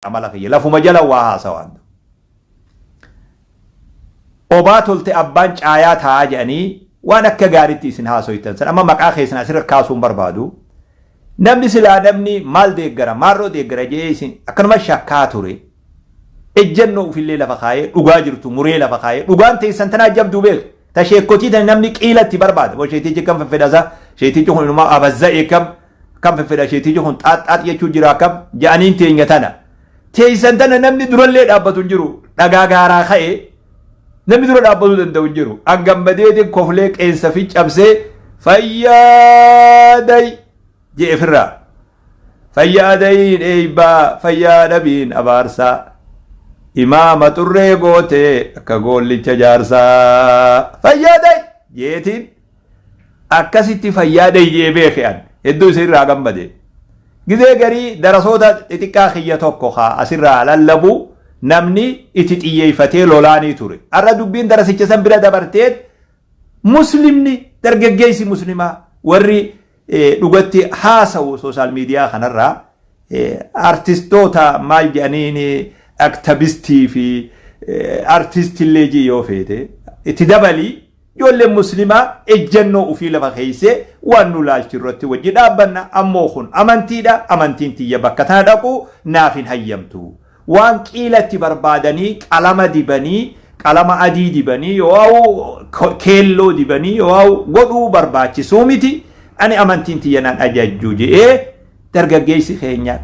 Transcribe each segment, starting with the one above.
amala kiyya lafuma jala waa haasawaan obaa tolte abbaan caayaa taa'aa jedhanii waan akka gaariitti isin haasoytan san amma maqaa keessan asirra kaasuun barbaadu namni silaa namni maal deeggara maarroo deeggara jee isin akkanuma shakkaa ture ejjennoo ufillee lafa kaayee dhugaa jirtu muree lafa kaayee dhugaan teessan tanaa jabduu beeku ta sheekkotii tan namni qiilatti barbaada boo sheetichi kan feffedhasa sheetichi kun inumaa abazza'ee kam feffedha sheetichi kun xaaxxaax jechuu jira kam ja'aniin teenya tana teessan tana namni durallee dhaabbatu hin jiru dhagaa gaaraa ka'ee namni dura dhaabbatu danda'u hin jiru an gammadeetiin koflee qeensa fi cabsee fayyaaday jee firraa fayyaadayin eeybaa fayyaadabiin abaarsaa imaama xurree gootee akka goollicha jaarsaa fayyaaday jeetiin akkasitti fayyaaday jee beeke'an hedduu isirraa gammade gizee garii darasoota xixiqqaa kiyya tokko haa asirraa lallabu namni itti xiyyeeffatee lolaanii ture arra dubbiin darasicha san bira dabarteet muslimni dargaggeessi muslimaa warri dhugatti haasa'u sooshaal miidiyaa kanarraa artistoota maal jedhaniin aktivistii fi artistillee yoo feete itti dabalii ijoolleen muslimaa ejjennoo ufii lafa keeysee waan nu laalchi irratti wajji dhaabbanna ammoo kun amantiidha amantiin tiyya bakka tana dhaqu naaf hin hayyamtu waan qiilatti barbaadanii qalama dibanii qalama adii dibanii yoo keelloo dibanii yoo godhuu barbaachisuu miti ani amantiin tiyya naan ajajjuu je'ee dargaggeessi keenya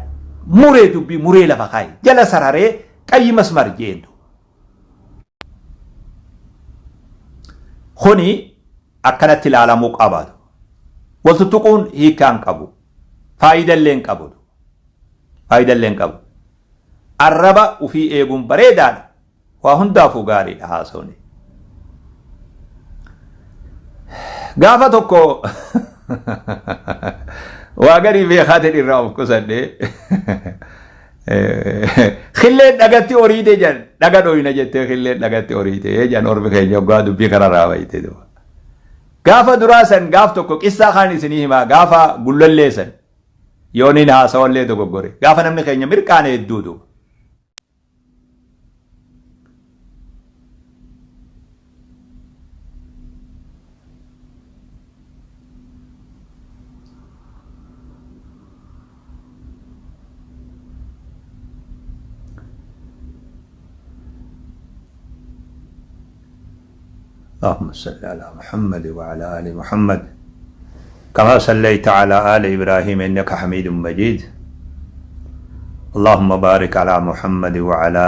muree dubbii muree lafa kaayi jala sararee qayyi masmar jeentu kuni akkanatti ilaalamuu qabaatu waltuttuquun hiikaan qabu faayidallee hin qabu arraba ufii eeguun bareedaadha waa hundaafuu gaariidha haasawni gaafa tokko waa garii beekaatiin irraa of qusadhee khilleen dhagatti horiite jan dhaga dhoyna jettee khilleen dhagatti horiite jan ormi keenya oggaa dubbii kanarraa bayte duba gaafa duraa san gaaf tokko qissaa kaan isinii himaa gaafa gullalleessan yooniin haasawallee dogoggore gaafa namni keenya mirqaane hedduu duba اللهم صل على محمد وعلى آل محمد كما صليت على آل إبراهيم إنك حميد مجيد اللهم بارك على محمد وعلى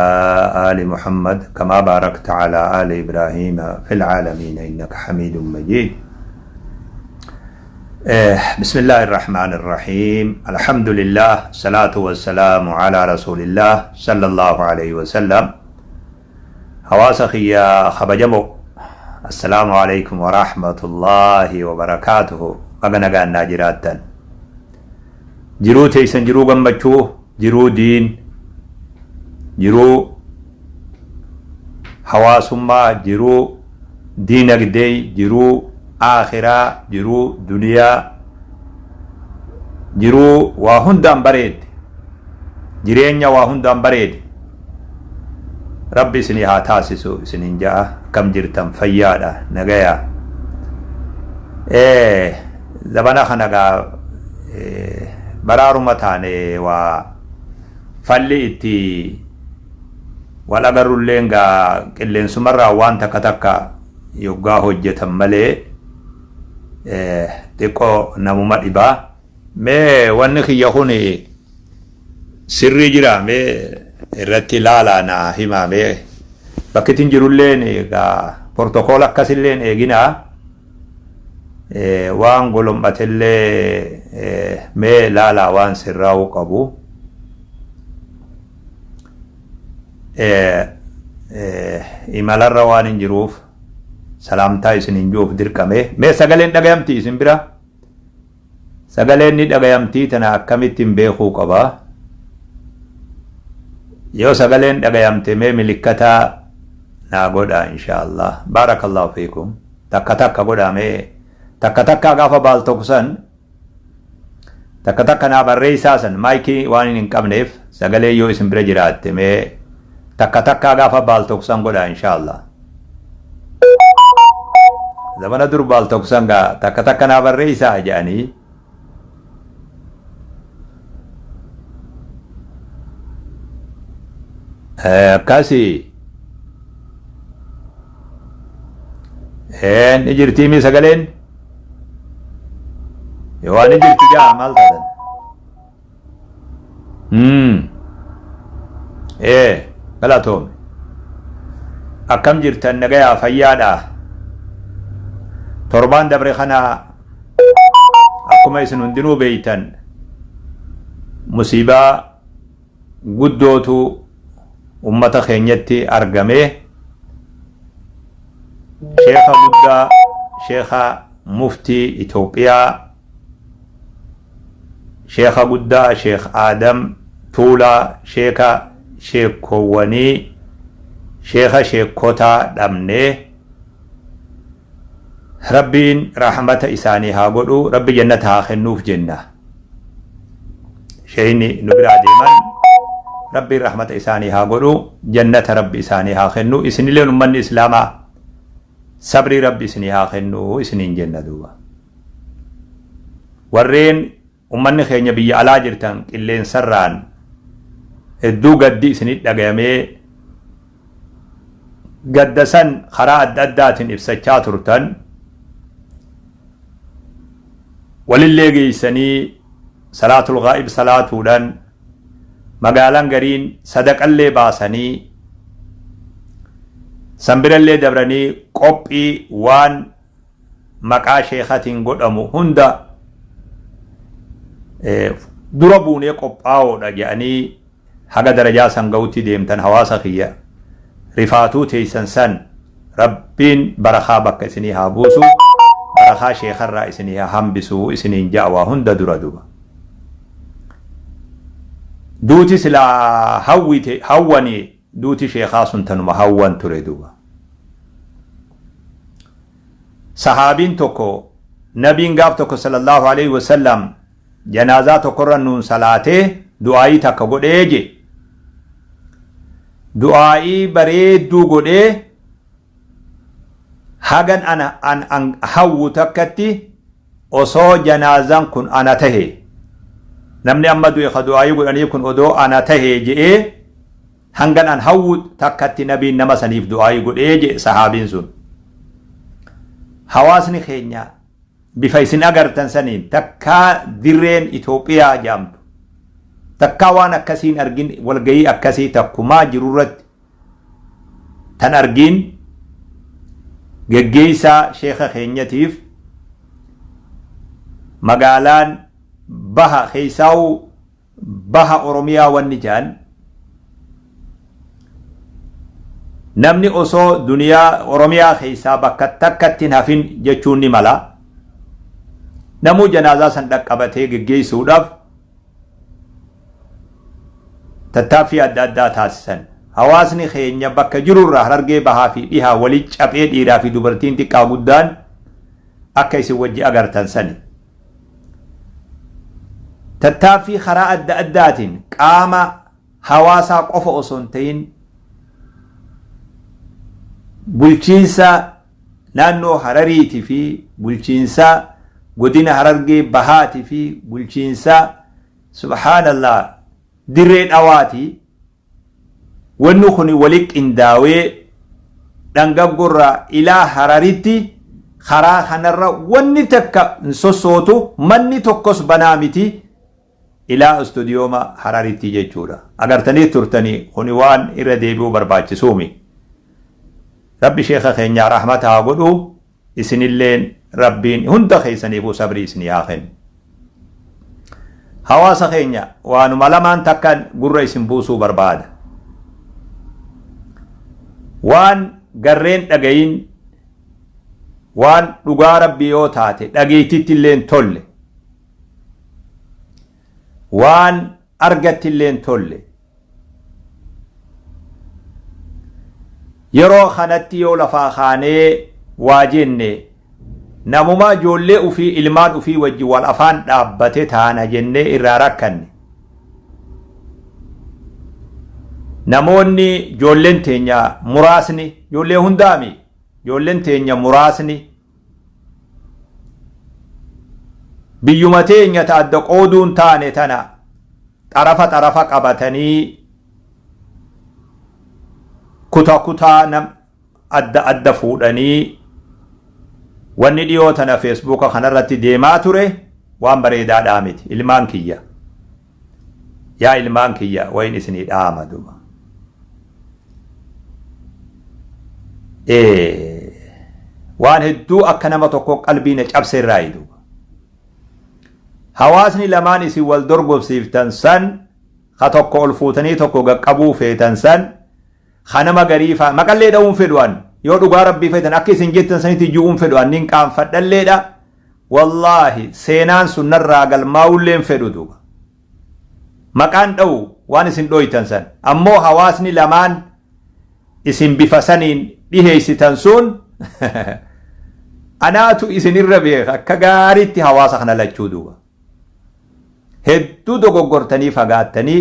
آل محمد كما باركت على آل إبراهيم في العالمين إنك حميد مجيد بسم الله الرحمن الرحيم الحمد لله الصلاة والسلام على رسول الله صلى الله عليه وسلم حواسخي يا خبجمو السلام عليكم ورحمة الله وبركاته أغنى غانا جراتا جرو تيسن جرو غمبچو جرو دين جرو حواسما جرو دينك دي جرو آخرة جرو دنيا جرو واهندان بريد جرينيا واهندان بريد ربي سنيها تاسسو سنين جاء كم جرتم فيادا نغايا زبانا خنقا برارو متاني و فالي اتي والأغر اللينغا كلين سمرا وان تكتكا يوغا هجة ملي تيكو نمو مدبا مي وانخي يخوني سري جرا مي irratti laala na himame bakkitin jirulleen egaa protokoola akkasilleen eegina waan golombatelle mee laala waan sirraa'u qabu imalarra waan hin jiruuf salaamtaa isin hin juuf dirqame mee sagaleen dhagayamti isin bira sagaleen ni dhagayamti tana akkamittiin beekuu qaba يو سغلين دغيامتي مي ملكتا ناغودا ان شاء الله بارك الله فيكم تكتك غودا مي تكتك غافا بالتوكسن تكتك نا بريساسن مايكي وانين قبنيف sagalee yoo isin bira jiraatte mee takka takkaa gaafa baaltoksan godha inshaallah. Zamana dur baaltoksan gaa takka takka naa barreessaa jedhanii akkasii ni jirtii mi sagaleen yoo ni jirti gaa maal taatan galatoome akkam jirtan nagayaa fayyaadha torbaan dabre kana akkuma isin hundinuu beeytan musiibaa guddootu ummata keenyatti argame sheekha guddaa sheekha muftii Itoophiyaa sheekha guddaa sheekh Adam Tuulaa sheekha sheekowwanii sheekha sheekotaa dhabnee rabbiin rahmata isaanii haa godhu rabbi jannata haa kennuuf jenna sheeyni nu biraa deeman rabbi rahmata isaanii haa godhu jannata rabbi isaanii haa kennu isinilleen ummanni islaamaa sabrii rabbi isinii haa kennu isiniin jenna duuba warreen ummanni keenya biyya alaa jirtan qilleensarraan hedduu gaddi isinii dhagayamee gaddasan karaa adda addaatiin ibsachaa turtan walillee geeysanii salaatul ghaa'ib salaatuudhaan magaalaan gariin sadaqallee baasanii sanbirallee dabranii qophii waan maqaa sheekatiin godhamu hunda dura buunee qophaa'oodha jedhanii haga darajaa san ga'utti deemtan hawaasa kiyya rifaatuu teeysan san rabbiin barakaa bakka isinii haa buusu barakaa sheekarraa isinii haa hambisu isiniin ja'awaa hunda dura duba duuti silaa hawwanii duuti sheekaa sun tanuma hawwan ture duba sahaabiin tokko nabiin gaaf tokko sallallahu alaihi wasallam janaazaa tokkorra nuun salaatee du'aayii takka godhee je du'aayii bareedduu godhee hagan an hawwu takkatti osoo janaazaan kun ana tahe namni amma du'e ka du'aayii godhanii kun odoo ana tahe je'ee hangan an hawwu takkatti nabiin nama saniif du'aayii godhee je sahaabiin sun hawaasni keenya bifa isin agartan saniin takkaa dirreen Itoophiyaa jaamtu takkaa waan akkasiin argin walgayii akkasii takkumaa jirurratti tan argin geggeeysaa sheeka keenyatiif magaalaan baha keeysaa'u baha Oromiyaa wanni jaan namni osoo duniyaa Oromiyaa keeysaa bakka takkattiin hafin jechuun ni mala namuu janaazaa san dhaqqabatee geggeeysuudhaaf tattaaffii adda addaa taasisan hawaasni keenya bakka jirurraa Harargee bahaa fi dhihaa walitti caphee dhiiraa fi dubartiin xiqqaa guddaan akka isin wajji agartan sani tattaaffii karaa adda addaatiin qaama hawaasaa qofa osoo hin ta'in bulchiinsa naannoo Harariitii fi bulchiinsa godina Harargee bahaati fi bulchiinsa subhaanallah dirree dhawaati wanni kun walitti qindaawee dhangaggorraa ilaa Hararitti karaa kanarra wanni takka hin sossootu manni tokkos banaa miti ilaa istuudiyooma Hararitti jechuudha agartanii turtanii kuni waan irra deebi'uu barbaachisuumi rabbi sheeka keenya rahmata haa godhu isinilleen rabbiin hunda keeysaniifuu sabrii isinii haa kennu hawaasa keenya waanuma lamaan takkan gurra isin buusuu barbaada waan garreen dhagayin waan dhugaa rabbii yoo taate dhageeytitti illeen tolle waan argatti illeen tolle yeroo kanatti yoo lafaa kaanee waa jenne namuma ijoollee ufii ilmaan ufii wajji wal afaan dhaabbate taana jennee irraa rakkanne namoonni ijoolleen teenya muraasni ijoollee hundaami ijoolleen teenya muraasni biyyuma teenya adda qooduun taane tana xarafa qabatanii kutaa nam adda fuudhanii wanni dhiyoo tana feesbuuka kanarratti deemaa ture waan bareedaadhaa miti ilmaan kiyya yaa ilmaan kiyya wayin isinii dhaama duba waan hedduu akka nama tokko qalbiina cabse irraa duba hawaasni lamaan isin wal dorgomsiiftan san ka tokko ol fuutanii tokko qaqqabuu feetan san kanama gariifa maqallee dha'uun fedhuan yoo dhugaa rabbii feetan akka isin jettan sanitti ju'uun fedhuan nin qaanfadhalleedha wallaahi seenaan sunnarraa galmaa'ulleen fedhu duba maqaan dha'u waan isin dhoytan san ammoo hawaasni lamaan isin bifa saniin dhiheeysitan sun anaatu isin irra beeka akka gaariitti hawaasa kana lachuu duba hedduu dogoggortanii fagaattanii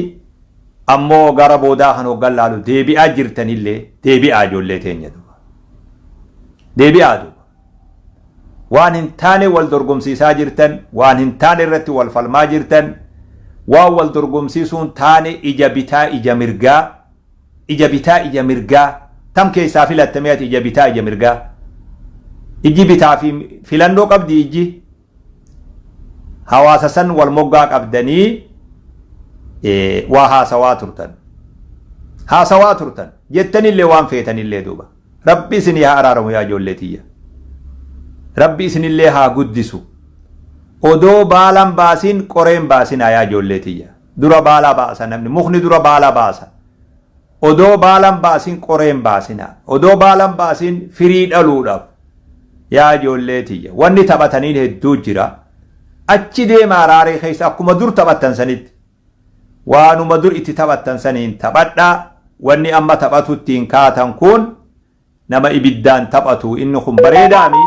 ammoo gara boodaa kan hoggan laalu deebi'aa jirtanillee deebi'aa ijoollee teenya duba deebi'aa duba waan hin taane wal dorgomsiisaa jirtan waan hin taane irratti wal falmaa jirtan waan wal dorgomsiisuun taane ija bitaa ija mirgaa tam keessaa filattamee ati ija bitaa ija mirgaa iji bitaa fi filannoo qabdi iji hawaasa san wal moggaa qabdanii waa haasawaa turtan jettanillee waan feetanillee duba rabbi isinii haa araaramu yaa ijoollee tiyya rabbi isinillee haa guddisu odoo baalan baasin qoreen baasinaa yaa ijoollee tiyya dura baalaa baasa namni mukni dura baalaa baasa odoo baalan baasin qoreen baasinaa odoo baalan baasin firii dhaluudhaaf yaa ijoollee tiyya wanni taphataniin hedduu jira achi deemaa raaree keessa akkuma dur taphattan sanitti waanuma dur itti taphattan saniin taphadhaa wanni amma taphatuttiin kaatan kun nama ibiddaan taphatu inni kun bareedaami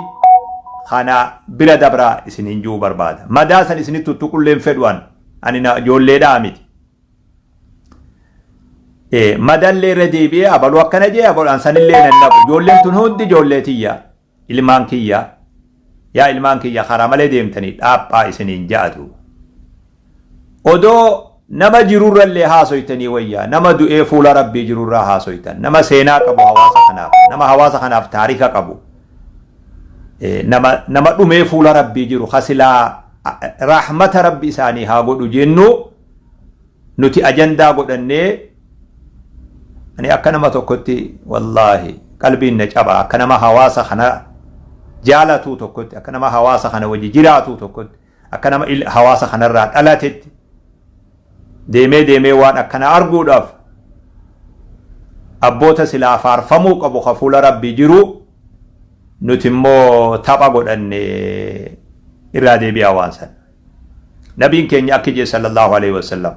kana bira dabraa isiniin juu barbaada madaa san isinit tuttuqulleen fedhuan ani na ijoolleedhaa miti madallee irra deebi'ee abaluu akkana jee abaluudhaan sanillee nannaqu ijoolleen tun hundi ijoollee tiyya ilmaan kiyya yaa ilmaan kiyya karaa malee deemtanii dhaaphaa isiniin ja'atu odoo nama jirurrallee haasoytanii wayyaa nama du'ee fuula rabbii jirurraa haasoytan nama seenaa qabu hawaasa kanaaf nama hawaasa kanaaf taarika qabu nama dhumee fuula rabbii jiru kasilaa rahmata rabbi isaanii haa godhu jennu nuti ajandaa godhannee ani akka nama tokkotti wallaahi qalbiin na caba akka nama hawaasa kana jaalatuu tokkotti akka nama hawaasa kana wajji jiraatuu tokkotti akka nama hawaasa kanarraa dhalatetti deemee waan akkana arguudhaaf abboota silaa faarfamuu qabu ka fuula rabbii jiru nuti immoo tapha godhanne irraa deebi'aa waan san nabiin keenya akka jedhe sallallahu alaihi wasallam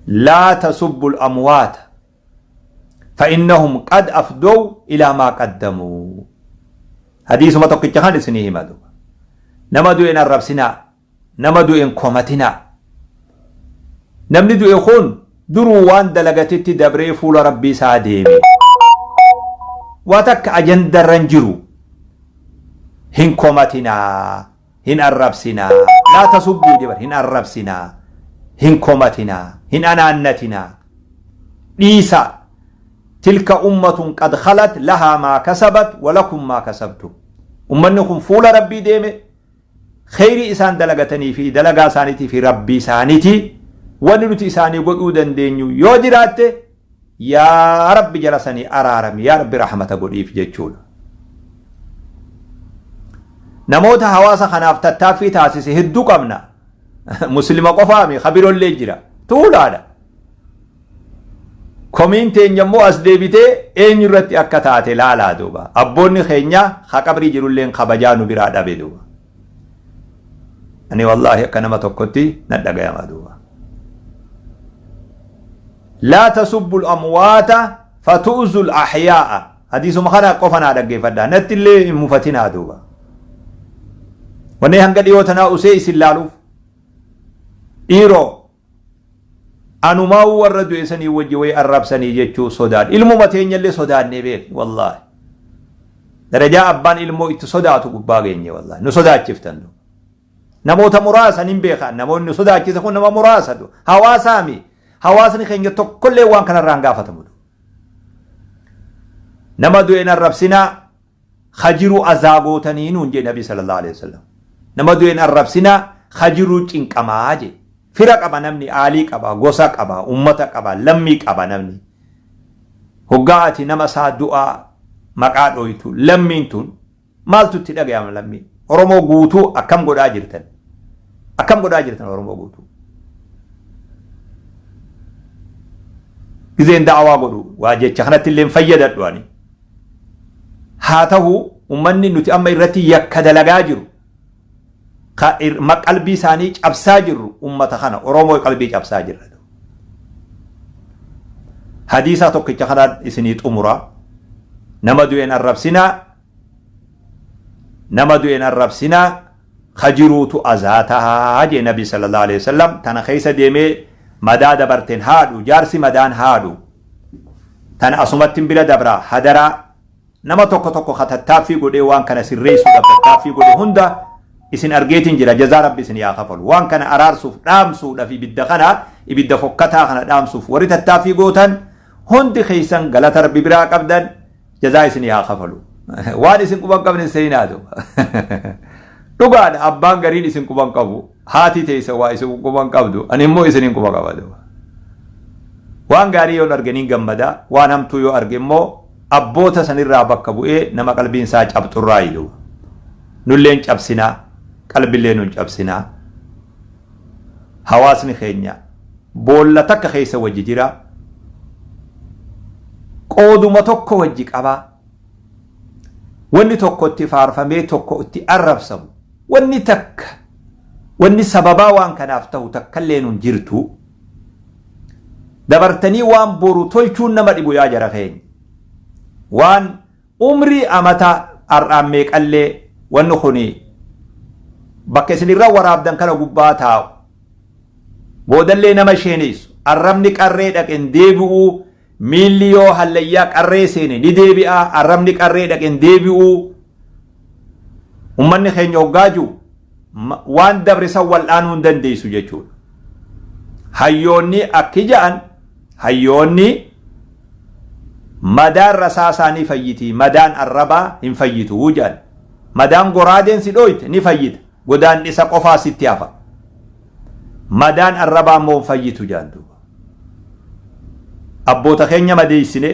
laa tasubbu al-amwaata فإنهم قد أفضوا إلى ما قدموا حديث ما تقول كان اسمه مدو نمدو إن الرب سنا نمدو إن كومتنا نمدو إخون دروان دلغتت دبري فول ربي ساديمي واتك أجند الرنجرو هن كومتنا هن الرب سنا لا تسبوا دبر هن الرب سنا هن كومتنا هن أنانتنا ليسا تلك أمة قد خلت لها ما كسبت ولكم ما كسبتم أمنكم فول ربي ديمي خير إسان دلغتني في دلغا سانتي في ربي سانتي ونلت إساني قدودا دينيو يوجرات يا رب جلسني أرارم يا رب رحمة قديف جيتشون نموت حواسا خناف تتافي تاسيسي هدو قمنا مسلم قفامي خبير اللي جرا تولادا komiinteen yemmuu as deebitee eenyurratti akka taate laalaa duuba abboonni keenya ha qabrii jirulleen kabajaa nu biraa dhabe duuba ani wallaahi akka nama tokkotti nan dhagayama duuba laa tasubbu al-amwaata fatu'zu al-ahyaa'a hadiisuma kana qofanaa dhaggeeffadhaa natti illee hin mufatinaa duuba wanni hanga dhiyoo tanaa usee isin laaluuf dhiiroo أنو ما هو الرد إسني وجوي الرب سني يجو صداد علمو متين يلي صداد نبيك والله درجة أبان علمو إتصداد قباقيني والله نصداد شفتن نموت مراسا نبيخا نموت نصداد كيسكون نما مراسا هواسامي هواسني خينجة كل وان كان الرانقافة تمودو نما دوين الرب سنا خجروا أزاغوتني نونجي نبي صلى الله عليه وسلم نما دوين الرب سنا خجروا تنكماجي فرق أبا نمني آلي قبا غوساك أبا أمتك أبا لميك أبا نمني هقاعتي نما سا دعاء مقاد اويتو لمينتون مالتو تدق يا لمي ورمو قوتو أكم قد آجرتن ورمو قوتو إذن دعوا قدو واجه چخنت اللي مفيدت دواني هاته أمني نتي أما إرتي يكد لغاجرو ما قلبي ساني أبساجر أمة خانا ورمو قلبي أبساجر حديثة توقي چخنت إسنيت أمرا نمدوين الرب سنا خجروت أزاتها جي نبي صلى الله عليه وسلم تنا خيس ديمي مدا دبرتين هادو جارسي مدان هادو تنا أصمتين بلا دبرا حدرا نما توقع توقع خطتافي قده وان كان سريسو دبتافي قده هندا اسن أرغيتين جرا جزا ربي سن ياخفل وان كان أرارسوف دامسو دفي بدخنا إبدا فكتا خنا دامسوف وريت التافي قوتن هند خيسان غلط ربي برا قبدن جزاء سن ياخفلو وان اسن قبان قبن سينادو dhugaadha abbaan gariin isin quban qabu haati teessa waa isin quban qabdu ani immoo isinin quba qabadu waan gaarii yoo arganiin gammada waan hamtuu yoo arge immoo abboota sanirraa bakka bu'ee nama qalbiin isaa cabxurraa idu nulleen cabsinaa qalbillee nun cabsinaa hawaasni keenya boolla takka keessa wajji jira qooduma tokko wajji qabaa wanni tokko itti faarfamee tokko itti arrabsamu wanni sababaa waan kanaaf ta'u takkallee nun jirtu dabartanii waan boru tolchuun nama dhibu yaa jara keenya waan umrii amata ar'aammee qallee wanni kuni bakka isinirra waraabdan kana gubbaa taa'u boodallee nama sheeneessu arrabni qarree dhaqen deebi'uu miilli yoo hallayyaa qarree seene ni deebi'a arrabni qarree dhaqen deebi'uu ummanni keenya hoggaaju waan dabrisan wal'aanuu hin dandeessu jechuudha hayyoonni akki ja'an hayyoonni madaan rasaasaanii fayyiti madaan arrabaa hin fayyitu ja'an madaan goraadeen si dhooyte ni fayyita godaan isa qofaa sitti hafa madaan arrabaa immoo hin fayyitu ja'an duuba abboota keenya madeeysine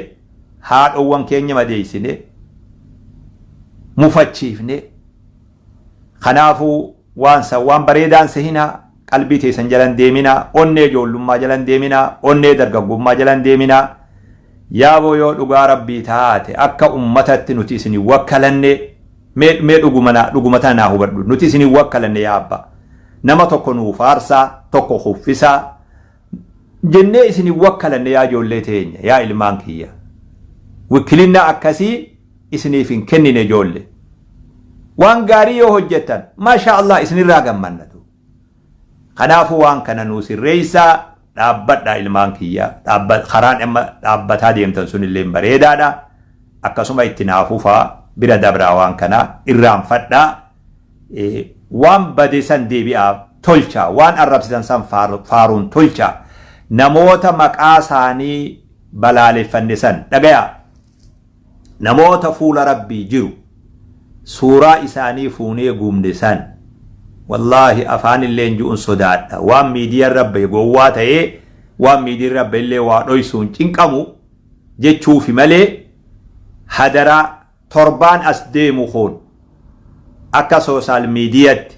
haadhowwan keenya madeeysine mufachiifne kanaafuu waan bareedaan sehinaa qalbii teessan jalan deeminaa onnee ijoollummaa jalan deeminaa onnee dargaggummaa jalan deeminaa yaaboo yoo dhugaa rabbii taate akka ummatatti nuti isinii wakkalanne mee dhugumata naa hubadhu nuti isinii wakkalanne yaa abba nama tokko nuu faarsaa tokko huffisaa jennee isinii wakkalanne yaa ijoollee teenya yaa ilmaan kiyya wikilinna akkasii isiniif hin kennine ijoolle waan gaarii yoo hojjettan maasha Allah isinirraa gammannatu kanaafuu waan kana nuu sirreessaa dhaabbadha ilmaan kiyya karaan amma dhaabbataa deemtan sunillee bareedaadha akkasuma itti naafufaa bira dabraa waan kana irraanfadhaa waan badeessan deebi'aa tolchaa waan arrabsisan san faaruun tolchaa namoota maqaa isaanii balaaleffanne san dhagayaa namoota fuula rabbii jiru suuraa isaanii fuunee guumne san wallaahi afaan illee ju'un sodaadha waan miidiyaan rabbe gowwaa ta'ee waan miidiyaan rabbe illee waa dhoysuun cinqamu jechuufi malee hadaraa torbaan as deemu kun akka soosaal miidiyaatti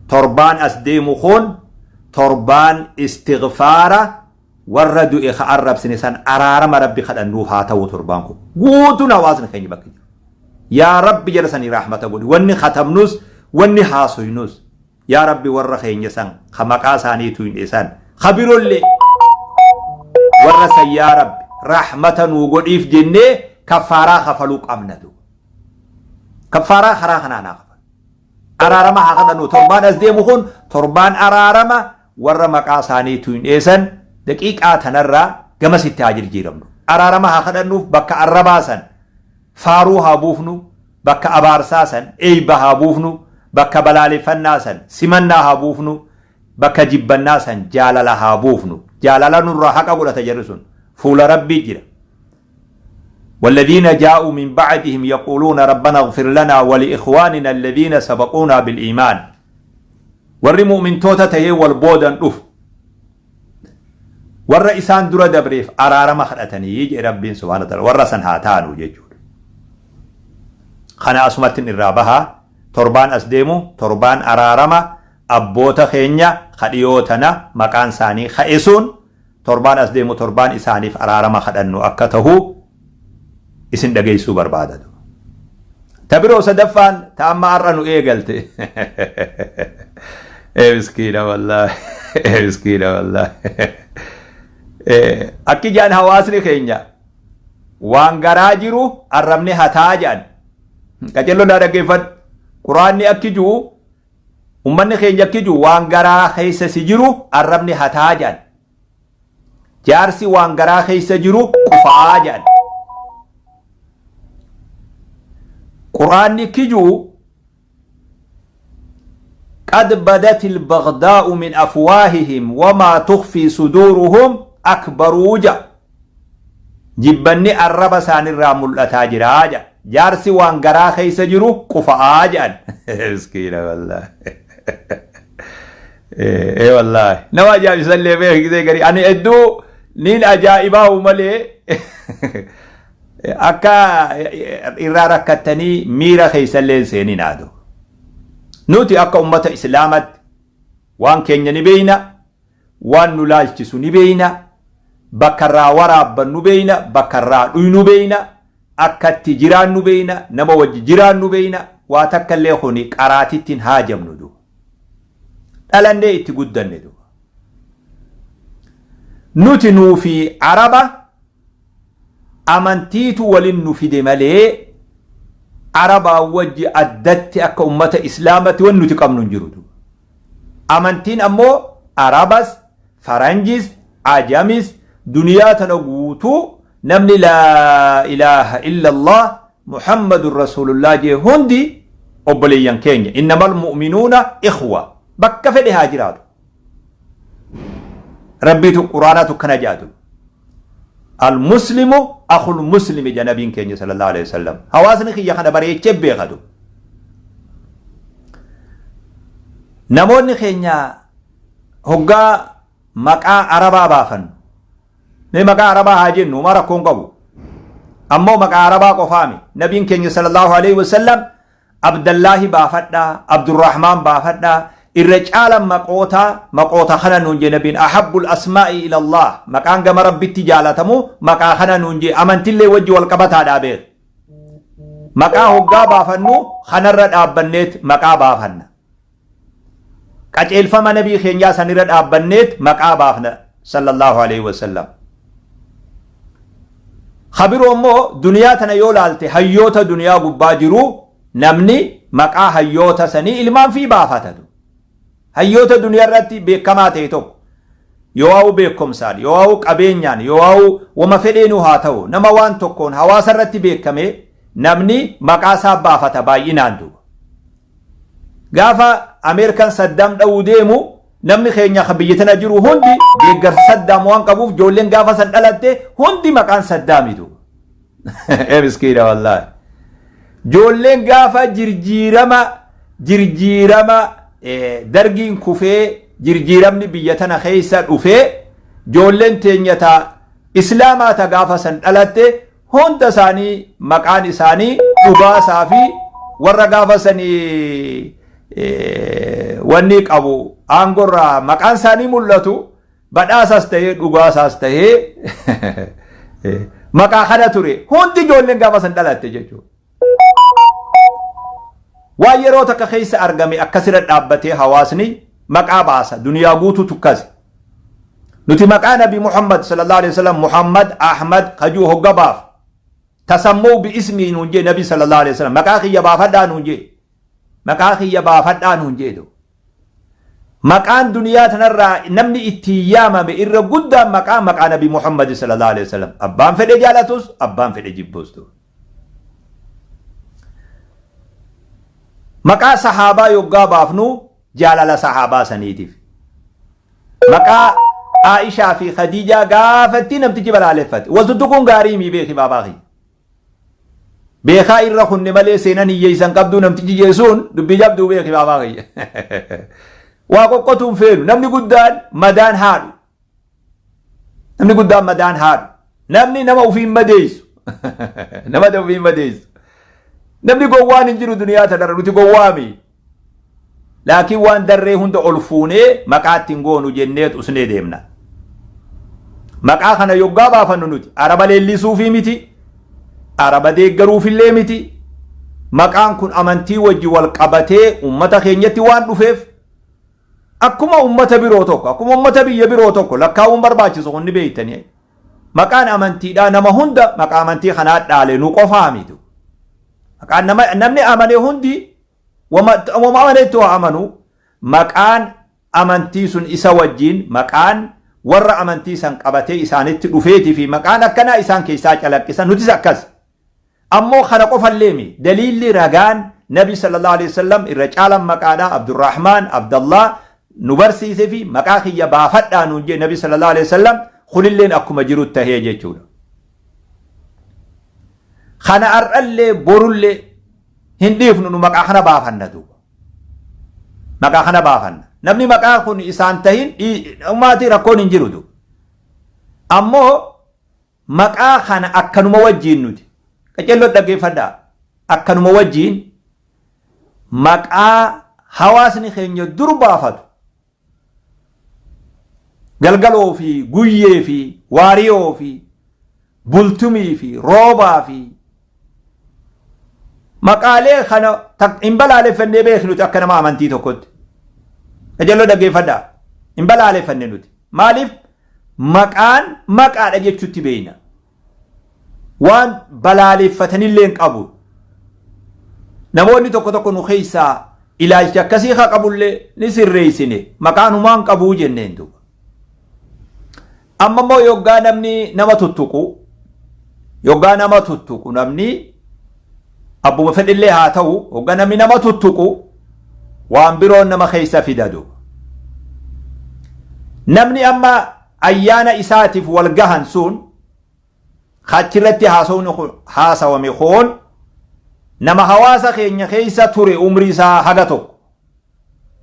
torbaan as deemu kun torbaan istighfaara warra du'e ka arrabsine san araarama rabbi kadhannuuf haa ta'u torbaan kun guutuun hawaasni keenya bakka jiru yaa rabbi jala sanii rahmata godhi wanni khatamnus wanni haasoynus yaa rabbi warra keenya san ka maqaa isaaniitu hin dhiisan khabirollee warra san yaa rabbi rahmata nuu godhiif jennee kaffaaraa kafaluu qabnatu kaffaaraa karaa kanaanaa kafal araarama haa kadhannu torbaan as deemu kun torbaan araarama warra maqaa isaaniitu hin dhiisan daqiiqaa tanarraa gamasitti haa jirjiiramnu araarama haa kadhannuuf bakka arrabaa san faaruu haa buufnu bakka abaarsaa san eeyba haa buufnu bakka balaaleffannaa san simannaa haa buufnu bakka jibbannaa san jaalala haa buufnu jaalala nurraa haqa godhata jarri sun fuula rabbii jira والذين جاءوا من بعدهم يقولون ربنا اغفر لنا ولإخواننا الذين سبقونا بالإيمان ور مؤمن توتا تهي والبودن أف ور إسان درا دبريف أرار مخلتني يجي ربي سبحانه وتعالى ور سنهاتانو يجول خنا أسمت الرابها تربان أسديمو تربان أرارما أبوتا خينيا خديوتنا مكان ثاني خائسون تربان أسديمو تربان إسانيف أرارما خدنو أكته isin dhageessuu barbaadatu tabiroo sadaffaan taamma har'a nu eegalte miskiina wallahi miskiina wallahi akki jaan hawaasni keenya waan garaa jiru arrabni hataa jaan qacelloon haa dhaggeeffadhu quraanni akki jiru ummanni keenya akki jiru waan garaa keessa si jiru arrabni hataa jaan jaarsi waan garaa keessa jiru qufaa jaan قرآن كجو قد بدت البغضاء من أفواههم وما تخفي صدورهم أكبر وجه جبني الرب سان الرامل أتاجراجا جارسي وانقرا خيس جرو قفاجا مسكينة والله ايه والله نوا جاب يسلي بيه كده قري أنا ادو نين أجائبا وملي akka irraa rakkatanii miira keessallee seenin aadu nuti akka ummata islaamatti waan keenya ni beeyna waan nu laalchisu ni beeyna bakka irraa waraabbannu beeyna bakka irraa dhuynu beeyna akkatti jiraannu beeyna nama wajji jiraannu beeyna waa takka illee kuni qaraatittiin haajamnu du dhalannee itti guddanne du nuti nuufi araba amantiitu walin nu fide malee arabaa wajji addatti akka ummata islaamatti wan nuti qabnu hin jiru amantiin ammoo arabas faranjis ajamis duniyaa tana guutuu namni laa ilaaha illa allah muhammadun rasulullah jee hundi obboleeyyan keenya innamal mu'minuuna ikhwa bakka fedhe haa jiraatu rabbiitu quraanatu kana jaatu المسلم أخو المسلم جنبين كيني صلى الله عليه وسلم حواسني خي يخنا بري يتشبه خدو نموني خينيا هقا مقا عربا بافن ني مقا عربا هاجين نمارا كونقبو أمو مقا عربا قفامي نبين كيني صلى الله عليه وسلم عبد الله بافتا عبد الرحمن بافتا الرجال مقوتا خنا نونجي نبين أحب الأسماء إلى الله مكان جم ربي تجالتمو مكان خنا نونجي أمنت اللي وجه والقبطة دابير مكان هو جابا فنو خنا رد أبنيت مكان بافن كأجل فما نبي خنجا سنرد أبنيت مكان بافن صلى الله عليه وسلم خبروا أمو دنيا تنا يولالتي هيوتا دنيا بباجرو نمني مكان هيوتا سني إلمان في بافتدو hayyoota duniyaa irratti beekamaa ta'e tokko yoo waa'u beekumsaan yoo waa'u qabeenyaan yoo waa'u wama fedheenu haa ta'u nama waan tokkoon hawaasa irratti beekame namni maqaa isaa baafata baay'inaan duuba gaafa ameerikaan saddaam dha'uu deemu namni keenya biyya tana jiru hundi deeggarsa saddaam waan qabuuf ijoolleen gaafa san dhalatte hundi maqaan saddaami duuba miskiina wallaahi ijoolleen gaafa jirjiirama dargiin kufee jirjiiramni biyya tana keessa dhufee ijoolleen teenyata islaamaa ta gaafa san dhalatte hunda isaanii maqaan isaanii dhugaasaa fi warra gaafa sanii wanni qabu aangorraa maqaan isaanii mul'atu badhaasaas tahee dhugaasaas tahee maqaa kana ture hundi ijoolleen gaafa san dhalatte jechuudha. waan yeroo takka keessa argame akkasirra dhaabbatee hawaasni maqaa baasa duniyaa guutuu tukkase nuti maqaa nabi muhammad sallallahu alaihi wasallam muhammad ahmad kajuu hoggabaaf tasammuu bi ismii nuun jee nabi sallallahu alaihi wasallam maqaa kiyya baafadhaa nuun jee maqaa kiyya baafadhaa nuun jee maqaan duniyaa tanarraa namni itti yaamame irra guddaan maqaa nabi Muhammad sallallahu alaihi wasallam abbaan fedhe jaalatus abbaan fedhe jibbus maqaa sahaabaa yoggaa baafnu jaalala sahaabaa saniitiif maqaa Aishaa fi Khadijaa gaafatti namtichi balaaleffate waltuttu kun gaarii mi beeki baabaahi beekaa irra kunne malee seenan hiyyeessan qabduu namtichi jeesuun dubbii jabduu beeki baabaahi waa qoqqotuun feenu namni guddaan madaan haadhu namni nama ufiin madeessu namni gowwaan hin jiru duniyaa tanarra nuti gowwaami laakiin waan darree hunda ol fuunee maqaatti hin goonu jenneet usnee deemna maqaa kana yoggaa baafannu nuti araba leellisuufii miti araba deeggaruufillee miti maqaan kun amantii wajji wal qabatee ummata keenyatti waan dhufeef akkuma ummata biroo tokko akkuma ummata biyya biroo tokko lakkaa'uun barbaachisu hunni beeytanii maqaan amantiidhaa nama hunda maqaa amantii kanaa dhaale nu qofaa mitu maqaan namni amane hundi wama amanetti waa amanu maqaan amantii sun isa wajjiin maqaan warra amantii san qabatee isaanitti dhufeetii fi maqaan akkanaa isaan keessaa calaqqisan nutis akkas ammoo kana qofalleemi daliilli ragaan nabi sallallahu alaihi wasallam irra caalan maqaadhaa Abdurrahmaan Abdallah nu barsiisee fi maqaa kiyya baafadhaa nuun jee nabi sallallahu alaihi wasallam kunilleen akkuma jirutti tahee jechuudha kana ar'allee borullee hin dhiifnu nu maqaa kana baafanna duuba maqaa kana baafanna namni maqaa kun isaan tahin ummaatii rakkoon hin jiru duuba ammoo maqaa kana akkanuma wajjiin nuti qacello dhaggeeffadhaa akkanuma wajjiin maqaa hawaasni keenya dur baafatu galgaloo fi guyyee fi waariyoo fi bultumii fi roobaa fi maqaalee kana hin balaaleffannee beeknu nuti akka nama amantii tokkotti qacello dhaggeeffadhaa hin balaaleffanne nuti maaliif maqaan maqaadha jechuutti beeyna waan balaaleffatanillee hin qabu namoonni tokko nu keessaa ilaalcha akkasii haa qabullee ni sirreessine maqaan humaan qabuu jenneen duuba amma immoo yoggaa namni nama tuttuqu namni abbuma fedhillee haa ta'u yoggaa namni nama tuttuqu waan biroon nama keessa fidadu namni amma ayyaana isaatiif wal gahan sun achirratti haasawame koon nama hawaasa keenya keessa ture umrii isaa haga tokko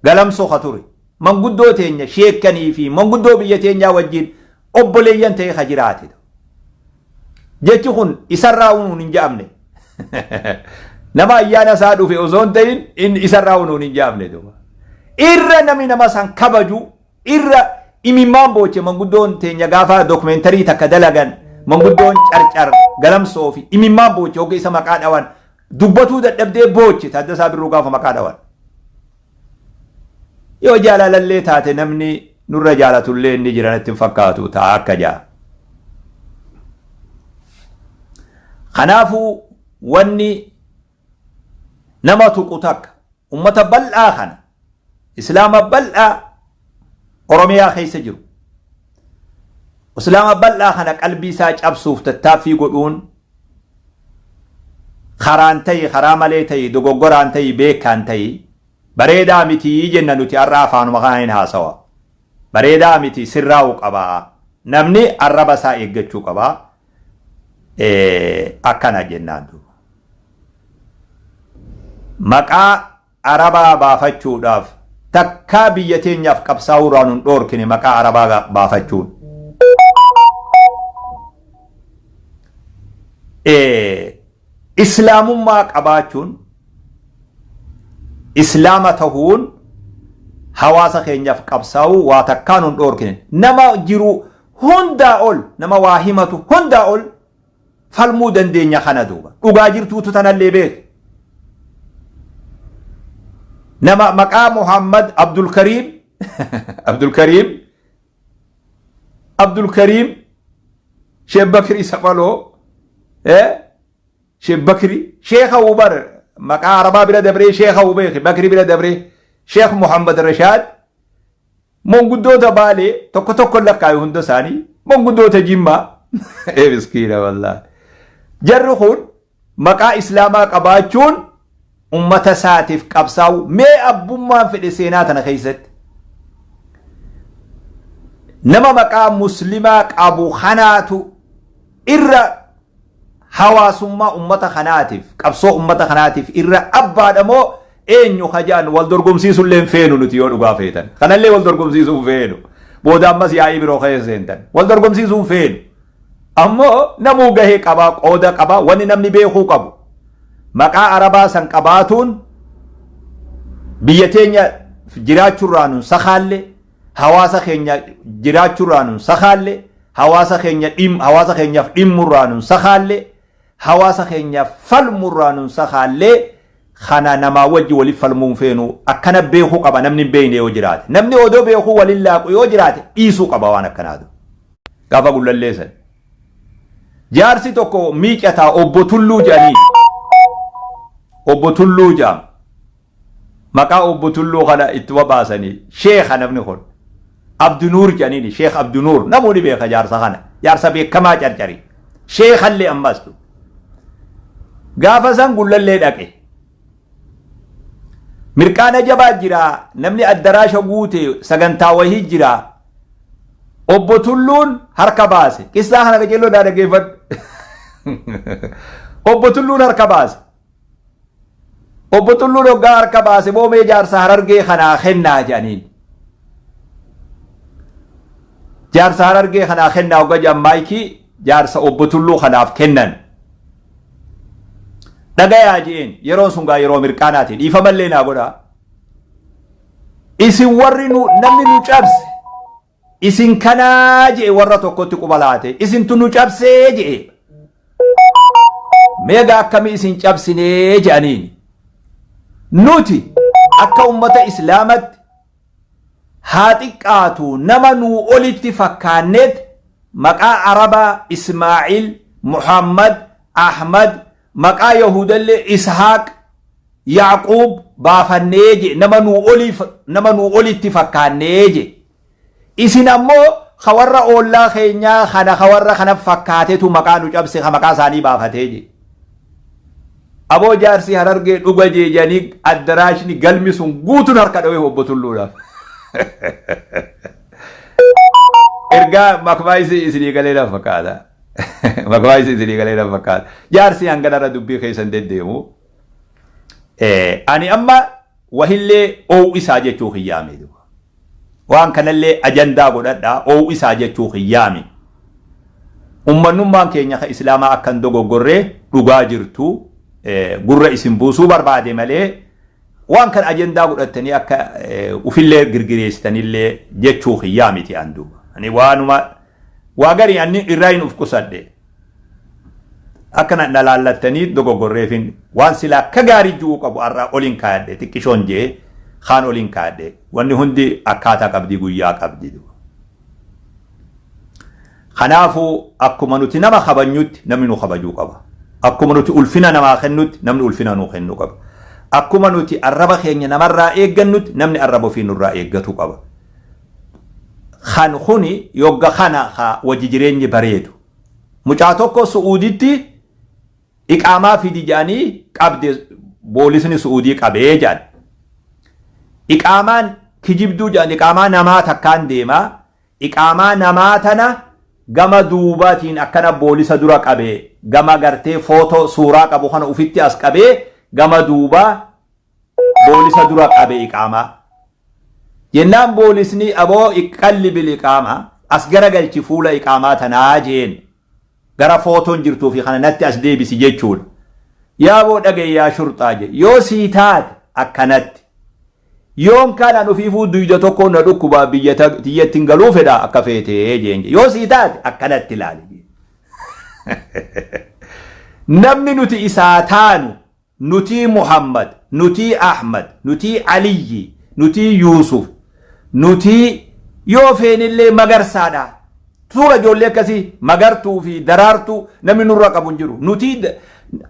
galamsoo ka ture manguddoo teenya sheekkanii fi manguddoo biyya teenyaa wajjin obboleeyyan ta'e ka jiraate jechi kun isarraa unuun hin jaamne nama ayyaana isaa dhufe osoo hin ta'in isarraa unuun hin jaamne irra namni nama san kabaju irra imimmaan booche manguddoon teenya gaafa dokumeentarii takka dalagan manguddoon carcar galamsoo fi imimmaan booche hogga isa maqaa dhawan dubbatuu dadhabdee booche Taaddasaa Birruu gaafa maqaa dhawan yoo jaalalallee taate namni nurra jaalatullee inni jiranatti hin fakkaatu ta'a akka jaa kanaafuu wanni nama tuqu takka ummata bal'aa kana islaama bal'aa oromiyaa keessa jiru islaama bal'aa kana qalbii isaa cabsuuf tattaaffii godhuun karaan ta'e karaa malee ta'e dogoggoraan ta'e beekaan ta'e bareedaa miti jenna nuti har'a afaanuma kana hin haasawa bareedaa miti sirraa'uu qabaa namni arraba isaa eeggachuu qabaa akkana jennaan maqaa arabaa baafachuudhaaf takkaa biyya teenyaaf qabsaa'uudhaan hin dhoorkine maqaa arabaa baafachuun islaamummaa qabaachuun islaama tahuun hawaasa keenyaaf qabsaa'uu waa takkaan hin dhoorkine nama jiru hundaa ol nama waa himatu hundaa ol falmuu dandeenya kana duuba dhugaa jirtuutu tanallee beek nama maqaa Muhammad Abdulkariim Sheekh Bakri Saphaloo Sheekh Bakri Sheekha Ubar maqaa arabaa bira dabree Sheekha Ubeek Bakri bira dabree Sheekh Muhammad Rashaad monguddoota baalee tokko tokko lakkaa'e hunda isaanii monguddoota jimmaa miskiina wallaahi jarri kun maqaa islaamaa qabaachuun ummata isaatiif qabsaa'u mee abbummaan fedhe seenaa tana keessatti nama maqaa muslimaa qabu kanaatu irra hawaasummaa ummata kanaatiif qabsoo ummata kanaatiif irra abbaadha moo eenyu hajaan wal dorgomsiisuullee feenu nuti yoo dhugaa feetan kanallee wal dorgomsiisuu feenu booda ammas yaa'ii biroo keessa seentan wal dorgomsiisuu feenu ammoo namuu gahee qabaa qooda qabaa wanni namni beekuu qabu maqaa arabaa san qabaatuun biyya teenya jiraachuurraa nun sakaalle hawaasa keenya jiraachuurraa nun sakaalle hawaasa keenyaaf dhimmurraa nun sakaalle hawaasa keenyaaf falmurraa nun sakaalle kana namaa wajji waliif falmuun feenu akkana beekuu qaba namni beekne yoo jiraate namni odoo beekuu waliin laaqu yoo jiraate dhiisuu qaba waan akkanaatu gaafa gullalleessan jaarsi tokko miicataa obbo Tulluu jedhanii obbo Tulluu jedhama maqaa obbo Tulluu kana itti baasanii sheekha namni kun Abdunuur jedhaniini sheekh Abdunuur namoonni beeka jaarsa kana jaarsa beekamaa carcari sheekhallee ammastu gaafa san gullallee dhaqe mirqaana jabaa jira namni addaraasha guute sagantaa wahii jira obbo Tulluun harka baase qissaa kana qajeeloo dhaggeeffadhu obbo Tulluun harka baase obbo Tulluun hoggaa harka baase boomee jaarsa Harargee kanaa kennaa jedhaniin jaarsa Harargee kanaa kennaa hoggaa jedhan maayikii jaarsa obbo Tulluu kanaaf kennan dhagayaa jeen yeroo sun gaa yeroo mirqaanaati dhiifamallee naa godhaa isin warri namni nu cabse isin kanaa jee warra tokkotti qubalaate isin tu nu cabsee jee meegaa akkamii isin cabsinee je'aniin nuti akka ummata islaamatti haa xiqqaatu nama nuu olitti fakkaanneet maqaa arabaa Ismaa'il Muhammad Ahmad maqaa Yahudallee Ishaaq Yaaquub baafannee je nama nuu olitti fakkaannee je isin ammoo hawarra oollaa keenyaa kana hawarra kana fakkaatetu maqaa nu cabse maqaa isaanii baafatee je aboo jaarsi Harargee dhuga jeejanii addaraashni galmi sun guutuun harka dhawee obbo Tulluudhaaf ergaa makbaayisi isinii galee na fakkaata makbaayisi isinii galee na fakkaata jaarsi hanganarra dubbii keessan deddeemu ani amma wahillee oowuu isaa jechuu hiyyaame waan kanallee ajandaa godhadhaa oowuu isaa jechuu hiyyaame ummannummaan keenya ka islaamaa akkan dogoggorree dhugaa jirtu gurra isin buusuu barbaade malee waan kan ajandaa godhattanii akka ufillee girgireessitanillee jechuu hiyyaamiti anduuba ani waanuma waa garii anni irraa hin uf qusadhe akkana nalaallattanii dogoggorreefin waan silaa akka gaarii ji'uu qabu arraa oliin kaayadhe xiqqishoon jee kaan oliin kaayadhe wanni hundi akkaataa qabdii guyyaa qabdi kanaafuu akkuma nuti nama kabanyutti namni nu kabajuu qaba akkuma nuti ulfina namaa kennutti namni ulfina nuu kennuu qaba akkuma nuti arraba keenya namarraa eeggannutti namni arraba ofii nurraa eeggatu qaba kan kuni yogga kana wajji jireenyi bareedu mucaa tokko Su'uuditti iqaamaa fidi jedhanii qabde boolisni Su'uudii qabee jedhan iqaamaan kijibduu jedhan iqaamaa namaa takkaan deemaa iqaamaa namaa tana gama duubaatiin akkana boolisa dura qabee gama gartee footoo suuraa qabu kana ufitti as qabee gama duubaa boolisa dura qabee iqaamaa jennaan boolisni aboo iqqalli bil iqaamaa as garagalchi fuula iqaamaa tanaa jeen gara footoon jirtuu fi kana natti as deebisi jechuudha yaaboo dhagayyaa shurxaa je yoo sii taate akkanatti yoon kanaan ufiifuu duyda tokko na dhukkubaa biyya tiyyattiin galuu fedha akka feetee jeen yoo sii taate akkanatti ilaali namni nuti isaa taanu nuti Muhammad nuti Ahmad nuti Aliyyi nuti Yuusuf nuti yoo feenillee magarsaadha suura ijoollee akkasii magartuu fi daraartuu namni nurra qabu hin jiru nuti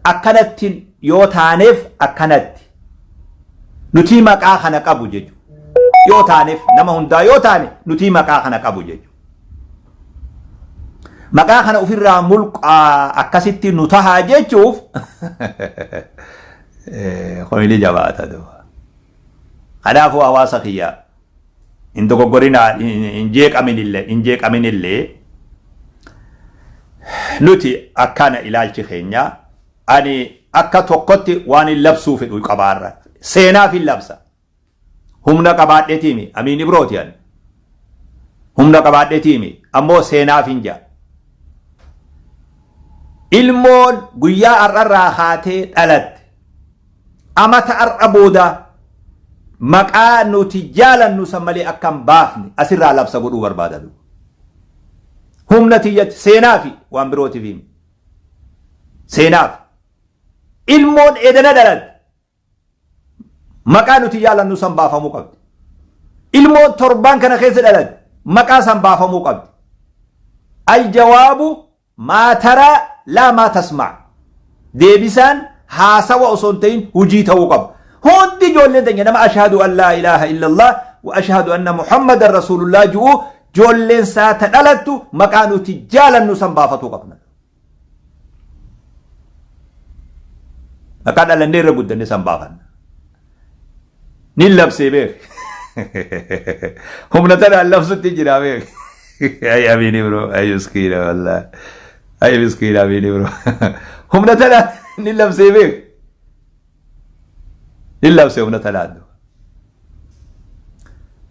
akkanatti yoo taaneef akkanatti nuti maqaa kana qabu jechuudha يوتانف نما هندا يوتاني نتي مقاخنا قبو جيجو مقاخنا أفرا ملك أكاسيتي نتها جيجوف خميلي جباتا دو خلافو أواسخيا إندو قرنا إنجيك أمين اللي نتي أكان إلالتي خينيا أني أكا توقتي واني لبسو في القبار سينا في اللبسة هم نقبات تيمي أمين إبروتيان هم نقبات تيمي أمو سينا فينجا ilmoon guyyaa ar'arraa haatee dhalatte amata ar'a booda maqaa nuti jaalannu san malee akkan baafne asirraa labsa godhuu barbaadadu humna tiyyatti seenaa fi waan birootiif himi seenaaf ilmoon edana dhalatte maqaa nuti jaalannu san baafamuu qabdi ilmoon torbaan kana keessa dhalatte maqaa san baafamuu qabdi aljawaabu maa taraa لا ما تسمع ديبسان حاسوا أصنتين وجيته وقب هون دي جول لدن نما أشهد أن لا إله إلا الله وأشهد أن محمد رسول الله جول لن ساتنالتو مكانو تجالا نسان بافتو قبنا مكان ألا نير بود نسان بافن نلب سيبير هم نتنا اللفظ تجرا بير أي أميني برو أي مسكينة والله أي مسكين أبيني برو هم نتلا نلبسي بيك نلبسي هم نتلا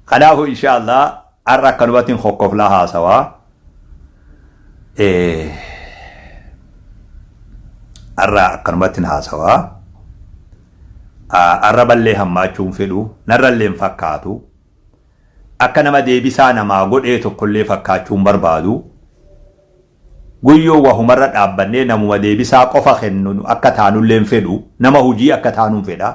خلاه إن شاء الله أرى كنوات خوكف لها سوا أرى كنوات ها سوا أرى بلي هم ما تشوف فلو نرى اللي مفكاتو أكنما دي بيسانا ما قد إيتو كل فكاتو بربادو guyyoo wahumarra dhaabbannee namuma deebisaa qofa kennu akka taanulleen fedhu nama hujii akka taanuun fedha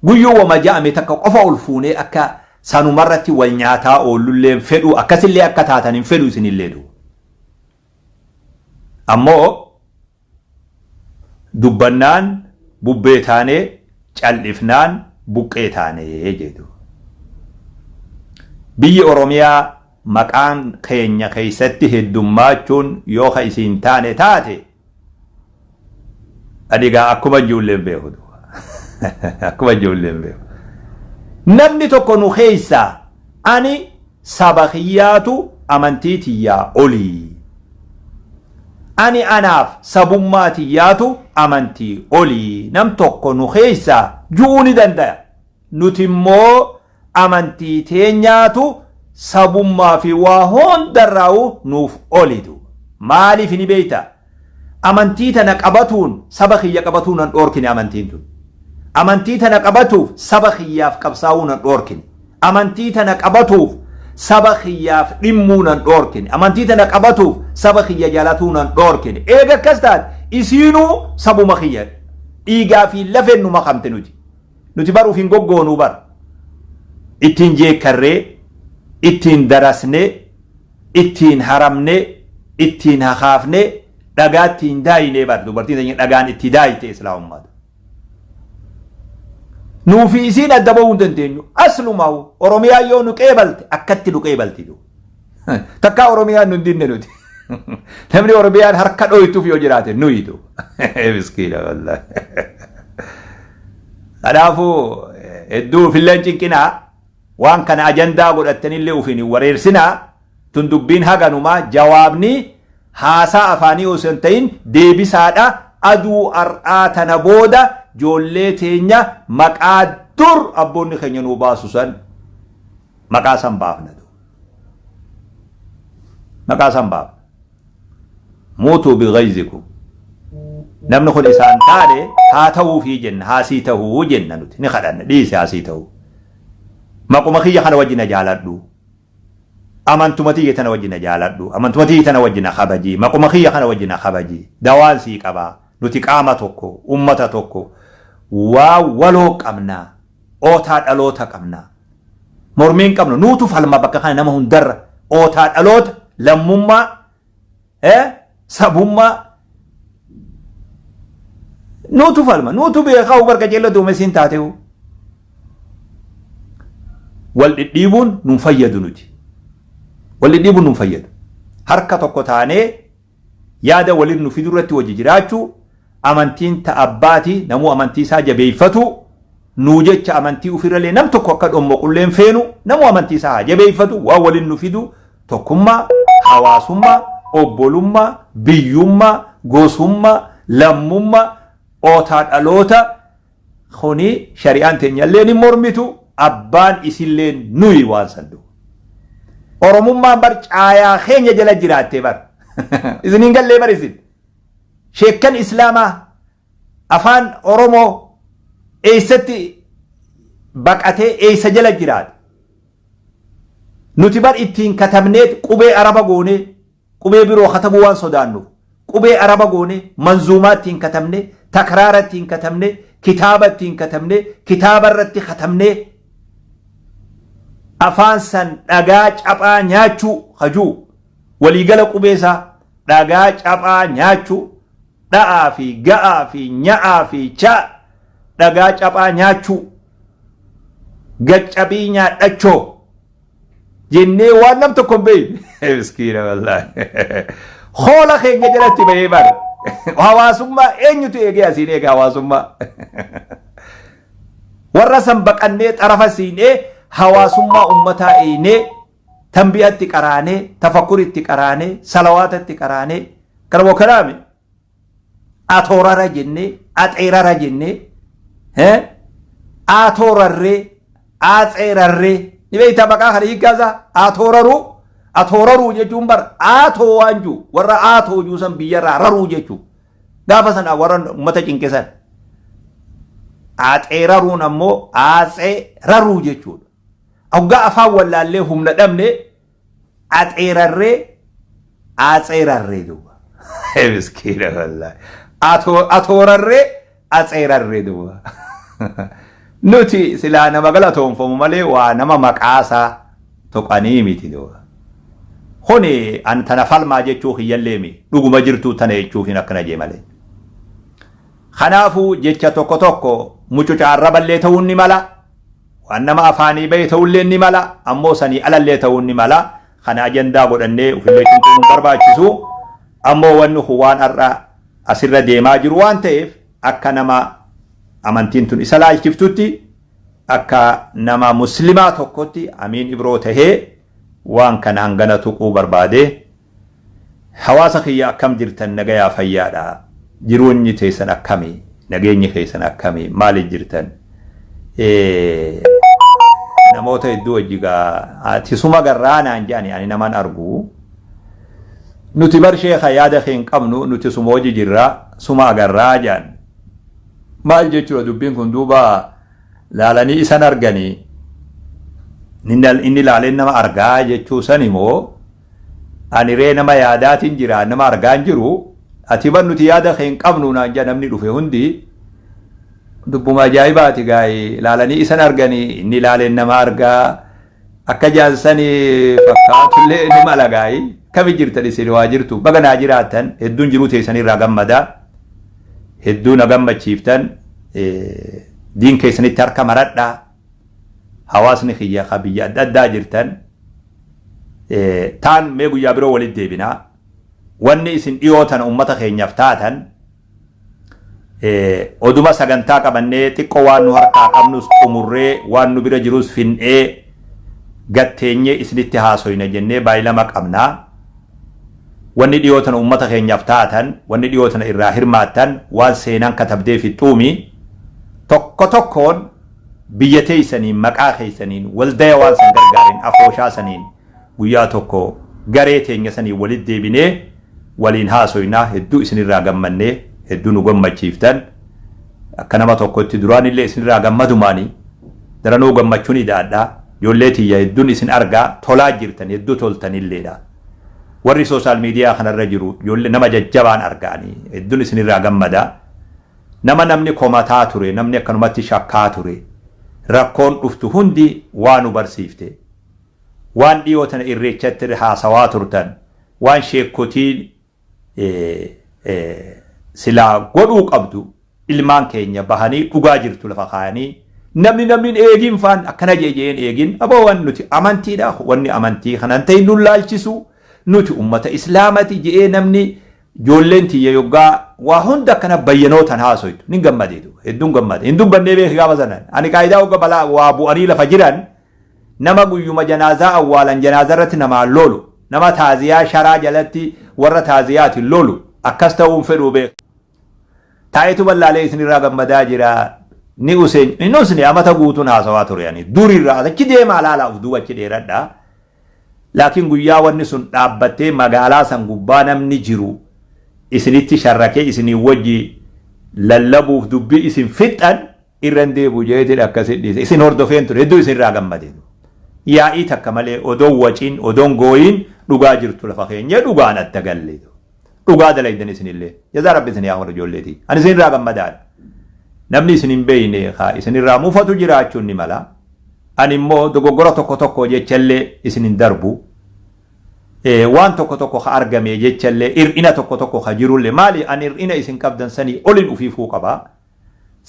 guyyoo wama ja'ame takka qofa ol fuunee akka sanumarratti wal nyaataa oolulleen fedhu akkasillee akka taataniin fedhu isinillee du ammoo dubbannaan bubbee taanee callifnaan buqqee taanee jedhu biyyi Oromiyaa maqaan keenya keessatti heddummachuun yoo ka isin taane taate adigaa akkuma ijoolleen beeku akkuma ijoolleen beeku namni tokko nu keessaa ani saba kiyyaatu amantii tiyyaa olii ani anaaf sabummaa tiyyaatu amantii olii nam tokko nu keessaa ju'uu ni danda'a nuti immoo amantii teenyaatu sabummaa fi waa hundarraa'u nuuf olitu maaliif ni beeyta amantii tana qabatuun saba kiyya qabatuun an dhoorkine amantiin tun amantii tana qabatuuf saba kiyyaaf qabsaa'uun an dhoorkine amantii tana qabatuuf saba kiyyaaf dhimmuun an dhoorkine amantii tana qabatuuf saba kiyya jaalatuun an dhoorkine eega akkas taate isiinuu sabuma kiyya dhiigaa fi lafeen nu makamte nuti baruuf hin goggoonuu bar ittiin jeekkarree ittiin darasne ittiin haramne ittiin hakaafne dhagaattiin daayine bar dubartiin teenya dhagaan itti daayite islaamummaadha nuufi isiin adda ba'uu hin dandeenyu aslumaa'u oromiyaa yoo nu qeebalte akkatti nu qeebalti takkaa oromiyaan nu hin dinne nuti namni oromiyaan harka dhoytuuf yoo jiraate nuyitu miskiina wallahi kanaafuu hedduu filleen cinqinaa waan kana ajandaa godhattanillee ufini wareersinaa tun dubbiin haganumaa jawaabni haasaa afaanii osoo hin ta'in deebisaadha aduu ar'aa tana booda joollee teenya maqaa dur abboonni keenya nuu baasu san maqaa san baafna maqaa san baafna muutuu bighayzikum namni kun isaan taane haa ta'uu fi jenna haasii ta'uu jenna nuti ni kadhanna dhiise haasii ta'uu maquma kiyya kana wajjina jaaladhu amantuma tiyya tana wajjina jaaladhu amantuma tiyya tana wajjina kabaji maquma kiyya kana wajjina kabaji dawaan sii qaba nuti qaama tokko ummata tokko waa waloo qabna ootaa dhaloota qabna mormiin qabnu nuutu falma bakka kana nama hundarra ootaa dhaloota lammummaa sabummaa nuutu falma nuutu beekaa barka jeella duumessiin taatehu والديبون نفيد نتي والديبون نفيد harka tokko taanee yaada waliin nu fidurratti wajji jiraachuu amantiin ta'abbaati namu amantii isaa jabeeffatu nu jecha amantii ufirralee nam tokko akka dhommo qulleen feenu namu amantii isaa jabeeffatu waa waliin nu fidu tokkummaa hawaasummaa obbolummaa biyyummaa gosummaa lammummaa ootaa dhaloota khoni shari'aan teenyallee ni mormitu abbaan isilleen nuyi waan sandu oromummaa bar caayaa keenya jala jiraatte bar izinin gallee bar isin sheekkan islaamaa afaan oromoo eessatti baqatee eessa jala jiraate nuti bar ittiin katabnee qubee araba goone qubee biroo katabuu waan sodaannu qubee araba goone manzuumaa ittiin katabne takraara ittiin katabne kitaaba ittiin katabne kitaaba irratti katabne afaan san dhagaa caphaa nyaachuu hajuu waliigala qubeessa dhagaa caphaa nyaachuu dha'aa fi ga'aa fi nya'aa fi cha dhagaa caphaa nyaachuu gaccabii nyaadhachoo jennee waan nam tokko hin beeyne miskiina wallaahi hoola keenya jalatti bahee bara hawaasummaa eenyutu eegee asiin eega hawaasummaa warra san baqannee xarafa siinee hawaasummaa ummataa eenee tanbiyatti qaraanee tafakkuritti qaraanee salawaatatti qaraanee kana karaame atoorara jennee axeerara jennee atoorarree axeerarree ni beeyta baqaa kana hiikkaasaa atooraruu jechuun bar aatoo waan juu warra aatoo juusan biyyarraa raruu jechuu gaafa sana warra ummata cinqisan axeeraruun ammoo axeeraruu jechuudha Agga afaan wallaallee humna dhabne axeerarree duuba miskiina wallaahi atoorarree axeerarree duuba nuti silaa nama galatoonfamu malee waa nama maqaasaa toqanii miti duuba kuni an tana falmaa jechuu hiyyalleemi dhuguma jirtuu tana jechuu hin akkana jee malee kanaafuu jecha tokko tokko mucuca arraballee ta'uun ni mala وأنما أفاني بيت ولني ملا أمو سني على اللي توني ملا خنا أجندا قدني وفي اللي كنتم برباچسو أمو ونو خوان أرى أسر ديما جروان تيف أكا نما أمانتين تون إسلا اجتفتوتي أكا نما مسلمات حقوتي أمين إبروته وان كان هنغانا تقو برباده حواسخي أكام جرتن نغايا فيادا جروني تيسن أكامي نغيني خيسن أكامي مالي جرتن namoota hedduu wajjigaa ati suma garraanaan jedhani ani naman argu nuti bar sheekha yaada keen qabnu nuti suma hojii jirra suma agarraa jedhan maal jechuudha dubbiin kun duuba laalanii isan arganii inni laaleen nama argaa jechuu san immoo ani ree nama yaadaatiin jira nama argaan jiru ati bar nuti yaada keen qabnu naan jedhan namni dhufe hundi dubbuma ajaa'ibaati gaa'ee laalanii isan arganii inni laaleen nama argaa akka jaansanii fakkaatullee ni mala gaa'ee kami jirtan isin waa jirtu baga naa jiraattan hedduun jiruu teessanirraa gammadaa hedduu na gammachiiftan diin keessanitti harka maradhaa hawaasni kiyya ka biyya adda addaa jirtan taan mee guyyaa biroo walitti deebinaa wanni isin dhiyootan ummata keenyaaf taatan oduma sagantaa qabannee xiqqoo waan nu harkaa qabnus xumurree waan nu bira jirus fin'ee gatteenyee isinitti haasoyna jennee baay'ilama qabnaa wanni dhiyootan ummata keenyaaf taatan wanni dhiyootan irraa hirmaattan waan seenaan katabdee fixuumi tokko tokkoon biyya teeysaniin maqaa keeysaniin waldaya waan san gargaarin afooshaa saniin guyyaa tokko garee teenya sanii walitti deebinee waliin haasoynaa hedduu isinirraa gammannee hedduu nu gammachiiftan akka nama tokkotti duraan illee isinirraa gammadumaanii daranuu gammachuun idaadhaa ijoollee tiyya hedduun isin argaa tolaa jirtan hedduu toltan illeedha warri sooshaal miidiyaa kanarra jiru ijoollee nama jajjabaan argaanii hedduun isinirraa gammadaa nama namni komataa ture namni akkanumatti shakkaa ture rakkoon dhuftu hundi waan nu barsiifte waan dhiyootan irreechatti haasawaa turtan waan sheekkotiin silaa godhuu qabdu ilmaan keenya bahanii dhugaa jirtu lafa kaayanii namni eegin faan akkana jeejeen eegin aboo wan nuti amantiidha wanni amantii kanan ta'in nu laalchisu nuti ummata islaamati je'ee namni ijoolleen tiyya yoggaa waa hunda akkana bayyanootan haasoytu nin gammadeetu hedduun gammade hin dubbannee beeki gaafa sanan ani qaayidaa hogga balaa waa bu'anii lafa jiran nama guyyuma janaazaa awwaalan janaazaa irratti namaan loolu nama taaziyaa sharaa jalatti warra taaziyaatiin loolu akkas ta'uun fedhuu beeku taayitu ballaalee isinirraa gammadaa jira ni useen inni usni amata guutuun haasawaa ture yani durirraa achi deemaa laalaaf duuba achi dheeradha laakiin guyyaa wanni sun dhaabbattee magaalaa san gubbaa namni jiru isinitti sharrakee isinii wajji lallabuuf dubbii isin fixan irran deebu jeetidha akkasit dhiise isin hordofeen ture hedduu isinirraa gammadee yaa'ii takka malee odoon waciin odoon gooyin dhugaa jirtu lafa keenya dhugaan adda gallee dhugaa dalaydan isinillee jazaa rabbi isin yaa warra ijoolleetii ani isinirraa gammadaadha namni isin hin beeyne haa isinirraa mufatu jiraachuun ni mala ani immoo dogoggora tokko jechallee isin hin darbu waan tokko ka argame jechallee ir'ina tokko ka jirullee maali ani ir'ina isin qabdan sanii olin ufiifuu qabaa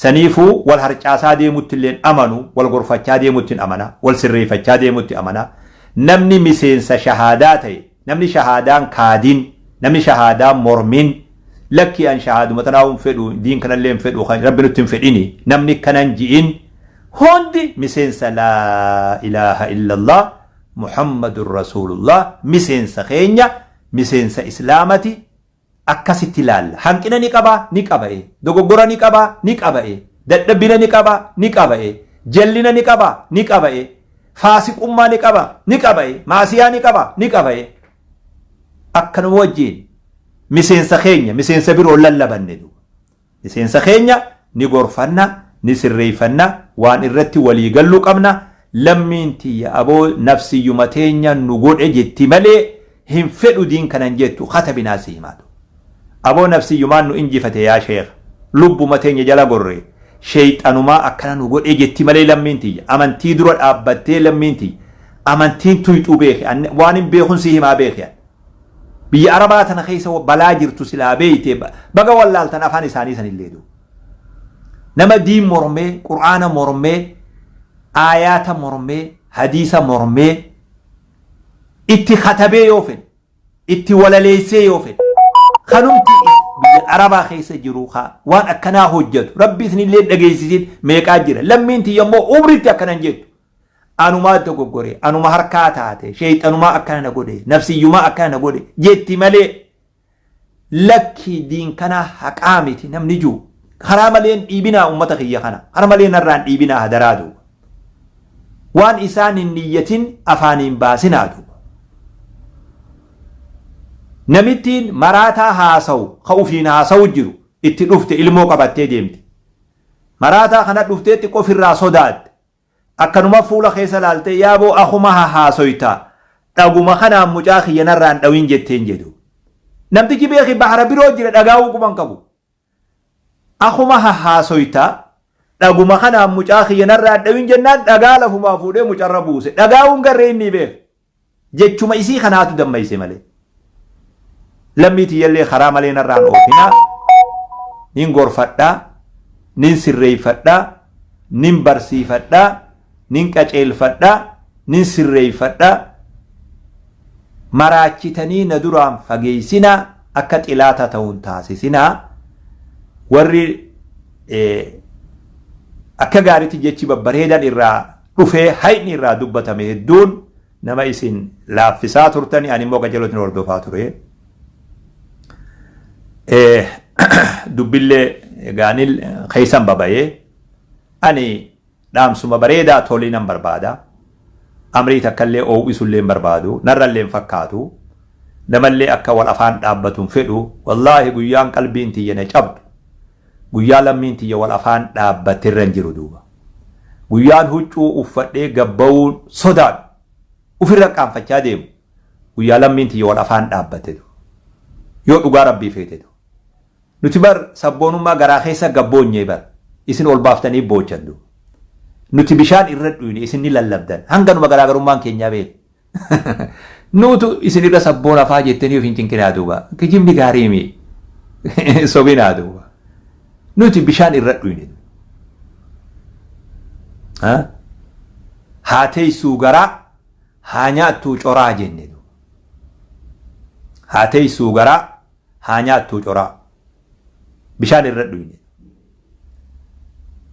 saniifuu wal harcaasaa deemutti illeen amanu wal gorfachaa deemutti amana wal sirreeffachaa deemutti amana namni miseensa shahaadaa ta'e namni shahaadaan kaadiin namni shahaadaan mormin lakki an shahaaduma tanaa'uun fedhu diin kanallee fedhu rabbi nutti hin fedhini namni kanan ji'in hundi miseensa laa ilaaha illallah muhammadun rasulullah miseensa keenya miseensa islaamati akkasitti ilaalla hanqina ni qaba'e dogoggora ni qaba'e dadhabina ni qaba'e jallina ni qaba'e faasiqummaa ni qaba'e maasiyaa ni qaba'e akkanuma wajjiin miseensa keenya miseensa biroo lallabanne miseensa keenya ni gorfanna ni sirreeffanna waan irratti walii galluu qabna lammiin tiyya aboo nafsiyyuma teenya nu godhe jetti malee hin fedhu diin kanan jettu katabinaa siimaatu aboo nafsiyyumaan nu injifate yaa sheekh lubbuma teenya jala gorre sheeyxanumaa akkana nu godhe jetti malee lammiin tiyya amantii dura dhaabbattee lammiin tiyya amantiin tuyxuu beeke waan hin beekun si himaa beeke biyya arabaa tana keessa balaa jirtu silaa beeyte baga wallaaltan afaan isaanii sanillee du nama diin mormee qur'aana mormee aayaata mormee hadiisa mormee itti katabee yoo fedhe itti walaleessee yoo fedhe kanumti biyya arabaa keessa jiru waan akkanaa hojjetu rabbi isinillee dhageessisin meeqaa jira lammiin tiyya immoo umritti akkanan jettu anumaa dogoggore anuma harkaa taate sheeyxanumaa akkana na godhe nafsiyyumaa akkana na godhe jetti malee lakki diin kana haqaa miti namni jiru karaa maleen dhiibinaa ummata kiyya kana karaa maleen narraan dhiibinaa hadaraatu waan isaan hin niyyatin afaaniin baasinaatu namittiin maraataa haasawu ka ufiin haasawu jiru itti dhufte ilmoo qabattee deemte maraataa kana dhufteetti qofirraa sodaatte akkanuma fuula keessa laaltee yaaboo akuma haasoyta dhaguma kanaan mucaa kiyyanarraan dhawin jetteen jedhu namtichi beeki bahara biroo jira dhagaa'uu quban qabu akuma haasoyta dhaguma kanaan mucaa kiyyanarraan dhawin jennaan dhagaa lafumaa fuudhee mucarra buuse dhagaa'uun garree inni beek jechuma isii kanaatu dammayse malee lammiiti yallee karaa malee narraan oofina nin gorfadhaa nin sirreeffadhaa nin barsiifadhaa nin qaceelfadhaa nin sirreeffadhaa maraachitanii na duraan fageeysinaa akka xilaata ta'uun taasisinaa warri akka gaariitti jechi babbareedan irraa dhufee hayni irraa dubbatame hedduun nama isin laaffisaa turtani ani immoo qajeelootiin hordofaa ture dubbillee gaanil keeysan babayee ani dhaamsuma bareedaa toliinan barbaada amrii takkallee oowwisullee barbaadu narrallee fakkaatu namallee akka wal afaan dhaabbatuun fedhu wallaahi guyyaan qalbiin tiyya na cabdu guyyaa lammiin tiyya wal afaan dhaabbattirran jiru duuba guyyaan huccuu uffadhee gabba'uun sodaadhu ufirra qaanfachaa deemu guyyaa lammiin tiyya wal afaan dhaabbatte yoo dhugaa rabbii feete nuti bar sabboonummaa garaa keessa gabboonyee bar isin ol baaftanii boochandu nuti bishaan irra dhuyne isin ni lallabdan hanganuma garaagarummaan keenyaa beeku nutu isin irra sabboon afaa jettanii of hin cinqinaa duuba kijibni gaarii mi sobinaa duuba nuti bishaan irra dhuyne هاتي سوغرا هانياتو چورا جنة هاتي سوغرا هانياتو چورا بشان الردوين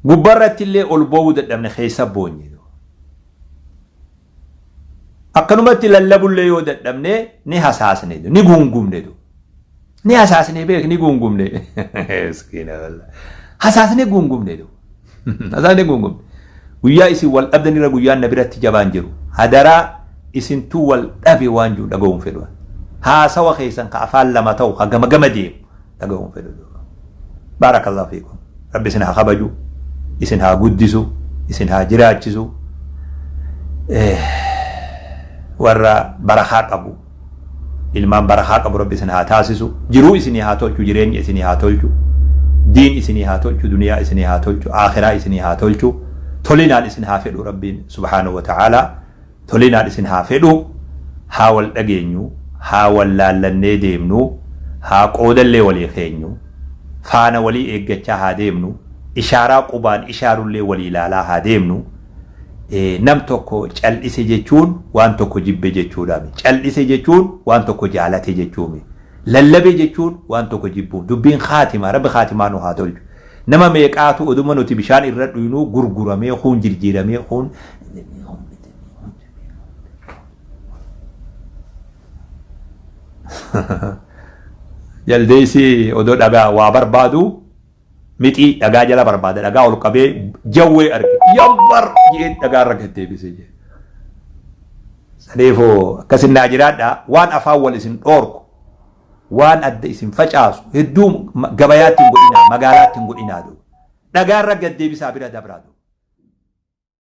غبرت اللي البود من خيسا بوني أكنمت للبو اللي يود دمني ني حساسني دو ني غونغوم دو ني حساسني بيك ني غونغوم دي سكينة والله حساسني غونغوم دو حساسني غونغوم ويا إسي والأبدني رغويا نبرت جبان جرو هدرا إسن تو والأبي وانجو دقوم فدوا ها سوا خيسان كأفال لما تو خقم قمديم دقوم فدوا بارك الله فيكم ربي سنها خبجو إسنها قدسو إسنها جراجسو ورا برخات أبو ilmaan barakaa qabu rabbi isin haa taasisu jiruu isinii haa tolchu jireenya isinii haa tolchu diin isinii haa tolchu duniyaa isinii haa tolchu akhiraa isinii haa tolchu tolinaan isin haa fedhu rabbiin subhaanahu wa ta'ala tolinaan isin haa fedhu haa wal dhageenyu haa wal laallannee deemnu haa qoodallee walii keenyu faana walii eeggachaa haa deemnu ishaaraa qubaan ishaarullee walii ilaalaa haa deemnu nam tokko cal'ise jechuun waan tokko jibbe jechuudhaami cal'ise jechuun waan tokko jaalate jechuumi lallabe jechuun waan tokko jibbu dubbiin khaatima rabbi khaatimaa nu haa tolchu nama meeqaatu oduma nuti bishaan irra dhuynu gurguramee huun jirjiiramee huun jaldeesi odoo dhagaa waa barbaadu miti dhagaa jala barbaada dhagaa ol qabee jawwee arge yabbar jee dhagaa irra gad deebise jee saneefoo akkasin naa jiraadha waan afaan wal isin dhoorku waan adda isin facaasu hedduu gabayaatti hin godhinaa magaalaatti hin godhinaa dhagaa irra gad deebisaa bira dabraadu